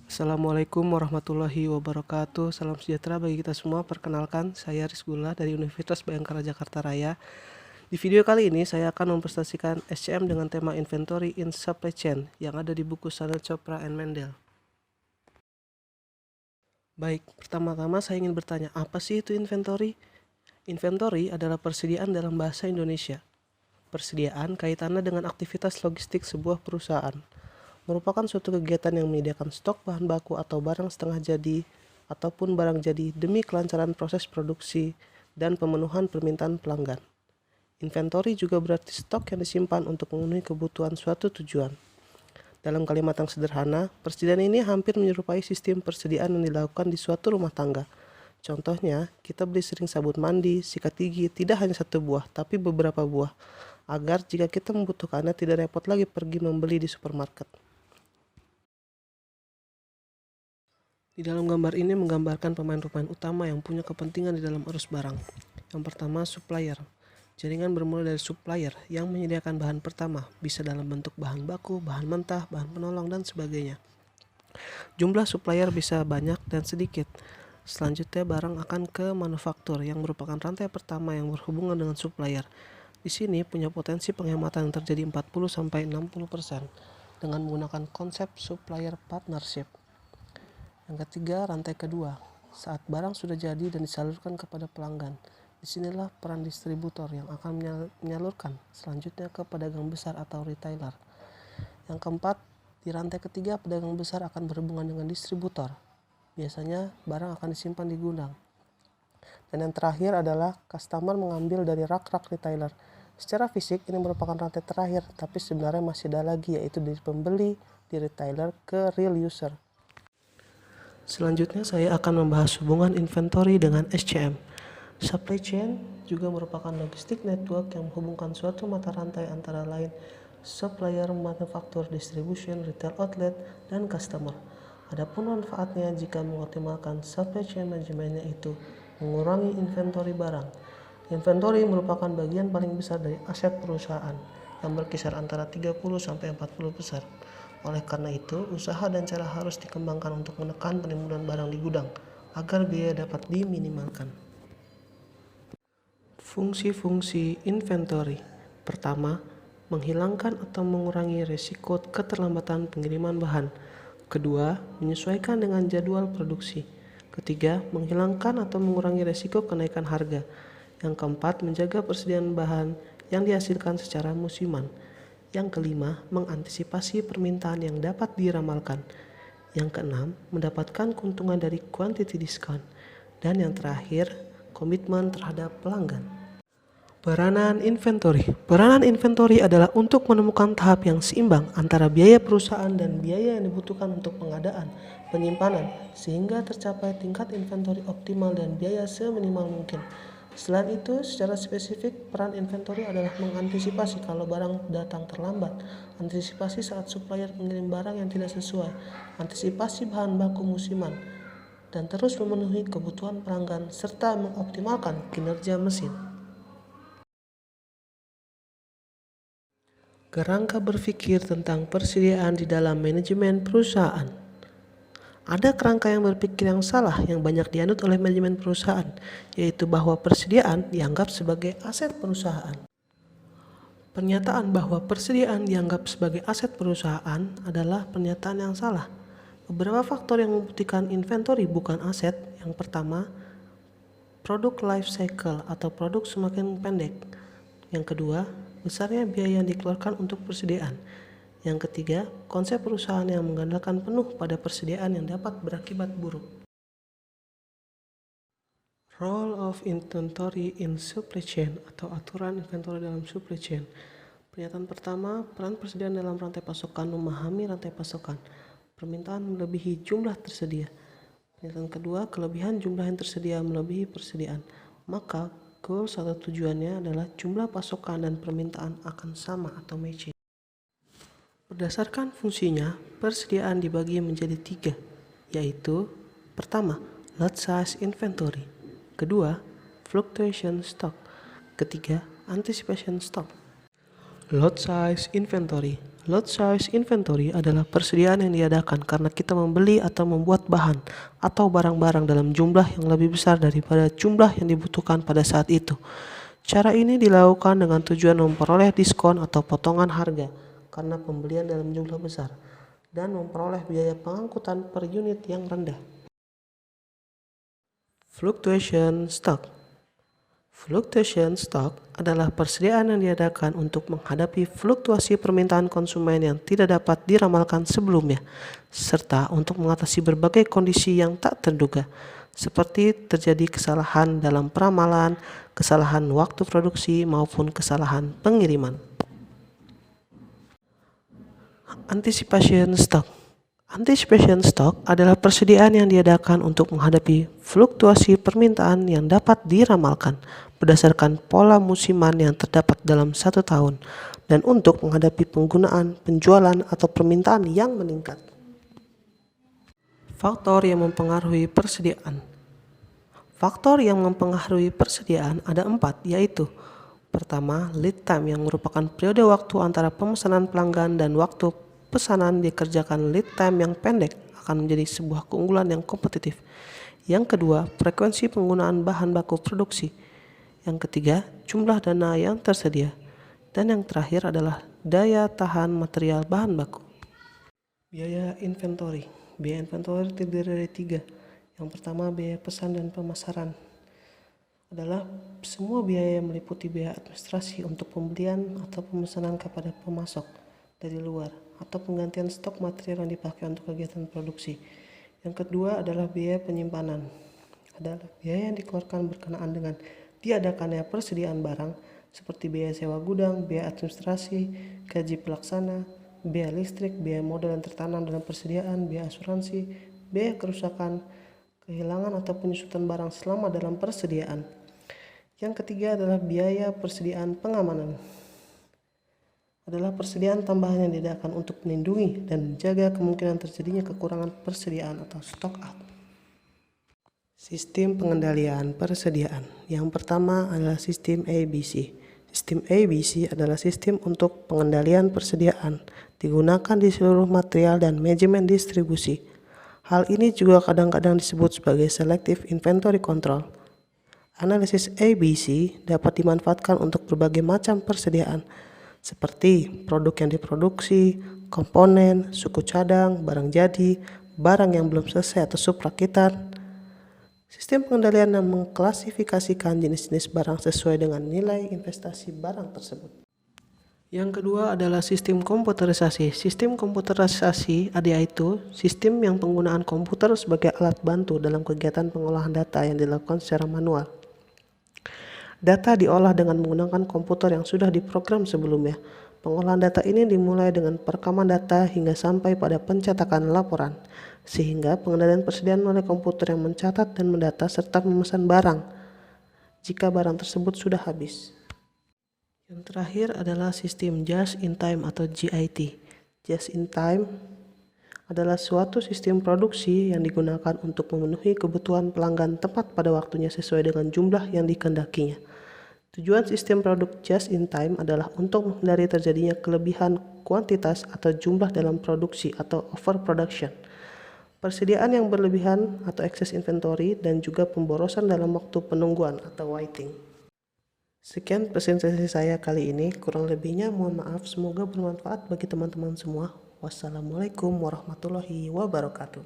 Assalamualaikum warahmatullahi wabarakatuh. Salam sejahtera bagi kita semua. Perkenalkan, saya Rizgula dari Universitas Bhayangkara Jakarta Raya. Di video kali ini saya akan mempresentasikan SCM dengan tema Inventory in Supply Chain yang ada di buku Sandel, Chopra and Mendel. Baik, pertama-tama saya ingin bertanya, apa sih itu inventory? Inventory adalah persediaan dalam bahasa Indonesia. Persediaan kaitannya dengan aktivitas logistik sebuah perusahaan. Merupakan suatu kegiatan yang menyediakan stok bahan baku atau barang setengah jadi ataupun barang jadi demi kelancaran proses produksi dan pemenuhan permintaan pelanggan. Inventory juga berarti stok yang disimpan untuk memenuhi kebutuhan suatu tujuan. Dalam kalimat yang sederhana, persediaan ini hampir menyerupai sistem persediaan yang dilakukan di suatu rumah tangga. Contohnya, kita beli sering sabun mandi, sikat gigi, tidak hanya satu buah, tapi beberapa buah, agar jika kita membutuhkannya tidak repot lagi pergi membeli di supermarket. Di dalam gambar ini menggambarkan pemain-pemain utama yang punya kepentingan di dalam arus barang. Yang pertama, supplier. Jaringan bermula dari supplier yang menyediakan bahan pertama, bisa dalam bentuk bahan baku, bahan mentah, bahan penolong, dan sebagainya. Jumlah supplier bisa banyak dan sedikit. Selanjutnya barang akan ke manufaktur yang merupakan rantai pertama yang berhubungan dengan supplier. Di sini punya potensi penghematan yang terjadi 40-60% dengan menggunakan konsep supplier partnership. Yang ketiga, rantai kedua. Saat barang sudah jadi dan disalurkan kepada pelanggan, disinilah peran distributor yang akan menyalurkan selanjutnya ke pedagang besar atau retailer. Yang keempat, di rantai ketiga pedagang besar akan berhubungan dengan distributor. Biasanya barang akan disimpan di gudang. Dan yang terakhir adalah customer mengambil dari rak-rak retailer. Secara fisik ini merupakan rantai terakhir, tapi sebenarnya masih ada lagi, yaitu dari pembeli di retailer ke real user. Selanjutnya saya akan membahas hubungan inventory dengan SCM. Supply chain juga merupakan logistik network yang menghubungkan suatu mata rantai antara lain supplier, manufaktur, distribution, retail outlet, dan customer. Adapun manfaatnya jika mengoptimalkan supply chain manajemennya itu mengurangi inventory barang. Inventory merupakan bagian paling besar dari aset perusahaan yang berkisar antara 30-40%. Oleh karena itu, usaha dan cara harus dikembangkan untuk menekan penimbunan barang di gudang agar biaya dapat diminimalkan. Fungsi-fungsi inventory. Pertama, menghilangkan atau mengurangi risiko keterlambatan pengiriman bahan. Kedua, menyesuaikan dengan jadwal produksi. Ketiga, menghilangkan atau mengurangi risiko kenaikan harga. Yang keempat, menjaga persediaan bahan yang dihasilkan secara musiman. Yang kelima, mengantisipasi permintaan yang dapat diramalkan. Yang keenam, mendapatkan keuntungan dari quantity discount. Dan yang terakhir, komitmen terhadap pelanggan. Peranan inventory. Peranan inventory adalah untuk menemukan tahap yang seimbang antara biaya perusahaan dan biaya yang dibutuhkan untuk pengadaan, penyimpanan, sehingga tercapai tingkat inventory optimal dan biaya seminimal mungkin. Selain itu, secara spesifik, peran inventory adalah mengantisipasi kalau barang datang terlambat, antisipasi saat supplier mengirim barang yang tidak sesuai, antisipasi bahan baku musiman, dan terus memenuhi kebutuhan pelanggan serta mengoptimalkan kinerja mesin. Kerangka berpikir tentang persediaan di dalam manajemen perusahaan. Ada kerangka yang berpikir yang salah yang banyak dianut oleh manajemen perusahaan, yaitu bahwa persediaan dianggap sebagai aset perusahaan. Pernyataan bahwa persediaan dianggap sebagai aset perusahaan adalah pernyataan yang salah. Beberapa faktor yang membuktikan inventory bukan aset. Yang pertama, produk life cycle atau produk semakin pendek. Yang kedua, besarnya biaya yang dikeluarkan untuk persediaan. Yang ketiga, konsep perusahaan yang mengandalkan penuh pada persediaan yang dapat berakibat buruk. Role of inventory in supply chain atau aturan inventory dalam supply chain. Pernyataan pertama, peran persediaan dalam rantai pasokan memahami rantai pasokan. Permintaan melebihi jumlah tersedia. Pernyataan kedua, kelebihan jumlah yang tersedia melebihi persediaan. Maka goals atau tujuannya adalah jumlah pasokan dan permintaan akan sama atau matching. Berdasarkan fungsinya, persediaan dibagi menjadi 3, yaitu pertama, lot size inventory, kedua, fluctuation stock, ketiga, anticipation stock. Lot size inventory. Lot size inventory adalah persediaan yang diadakan karena kita membeli atau membuat bahan atau barang-barang dalam jumlah yang lebih besar daripada jumlah yang dibutuhkan pada saat itu. Cara ini dilakukan dengan tujuan memperoleh diskon atau potongan harga karena pembelian dalam jumlah besar dan memperoleh biaya pengangkutan per unit yang rendah. Fluctuation stock. Fluctuation stock adalah persediaan yang diadakan untuk menghadapi fluktuasi permintaan konsumen yang tidak dapat diramalkan sebelumnya, serta untuk mengatasi berbagai kondisi yang tak terduga, seperti terjadi kesalahan dalam peramalan, kesalahan waktu produksi, maupun kesalahan pengiriman. Anticipation stock. Anticipation stock adalah persediaan yang diadakan untuk menghadapi fluktuasi permintaan yang dapat diramalkan berdasarkan pola musiman yang terdapat dalam satu tahun dan untuk menghadapi penggunaan, penjualan, atau permintaan yang meningkat. Faktor yang mempengaruhi persediaan. Faktor yang mempengaruhi persediaan ada 4, yaitu pertama, lead time yang merupakan periode waktu antara pemesanan pelanggan dan waktu pesanan dikerjakan. Lead time yang pendek akan menjadi sebuah keunggulan yang kompetitif. Yang kedua, frekuensi penggunaan bahan baku produksi. Yang ketiga, jumlah dana yang tersedia. Dan yang terakhir adalah daya tahan material bahan baku. Biaya inventory. Biaya inventory terdiri dari 3. Yang pertama, biaya pesan dan pemasaran. Adalah semua biaya yang meliputi biaya administrasi untuk pembelian atau pemesanan kepada pemasok dari luar atau penggantian stok material yang dipakai untuk kegiatan produksi. Yang kedua adalah biaya penyimpanan. Adalah biaya yang dikeluarkan berkenaan dengan diadakannya persediaan barang seperti biaya sewa gudang, biaya administrasi, gaji pelaksana, biaya listrik, biaya modal yang tertanam dalam persediaan, biaya asuransi, biaya kerusakan, kehilangan atau penyusutan barang selama dalam persediaan. Yang ketiga adalah biaya persediaan pengamanan. Adalah persediaan tambahan yang diadakan untuk melindungi dan menjaga kemungkinan terjadinya kekurangan persediaan atau stock out. Sistem pengendalian persediaan. Yang pertama adalah sistem ABC. Sistem ABC adalah sistem untuk pengendalian persediaan, digunakan di seluruh material dan manajemen distribusi. Hal ini juga kadang-kadang disebut sebagai Selective Inventory Control. Analisis ABC dapat dimanfaatkan untuk berbagai macam persediaan, seperti produk yang diproduksi, komponen, suku cadang, barang jadi, barang yang belum selesai atau subrakitan. Sistem pengendalian yang mengklasifikasikan jenis-jenis barang sesuai dengan nilai investasi barang tersebut. Yang kedua adalah sistem komputerisasi. Sistem komputerisasi yaitu sistem yang penggunaan komputer sebagai alat bantu dalam kegiatan pengolahan data yang dilakukan secara manual. Data diolah dengan menggunakan komputer yang sudah diprogram sebelumnya. Pengolahan data ini dimulai dengan perekaman data hingga sampai pada pencetakan laporan, sehingga pengendalian persediaan oleh komputer yang mencatat dan mendata serta memesan barang jika barang tersebut sudah habis. Yang terakhir adalah sistem Just in Time atau JIT. Just in Time adalah suatu sistem produksi yang digunakan untuk memenuhi kebutuhan pelanggan tepat pada waktunya sesuai dengan jumlah yang dikehendakinya. Tujuan sistem produk just in time adalah untuk menghindari terjadinya kelebihan kuantitas atau jumlah dalam produksi atau overproduction, persediaan yang berlebihan atau excess inventory, dan juga pemborosan dalam waktu penungguan atau waiting. Sekian presentasi saya kali ini, kurang lebihnya mohon maaf, semoga bermanfaat bagi teman-teman semua. Wassalamualaikum warahmatullahi wabarakatuh.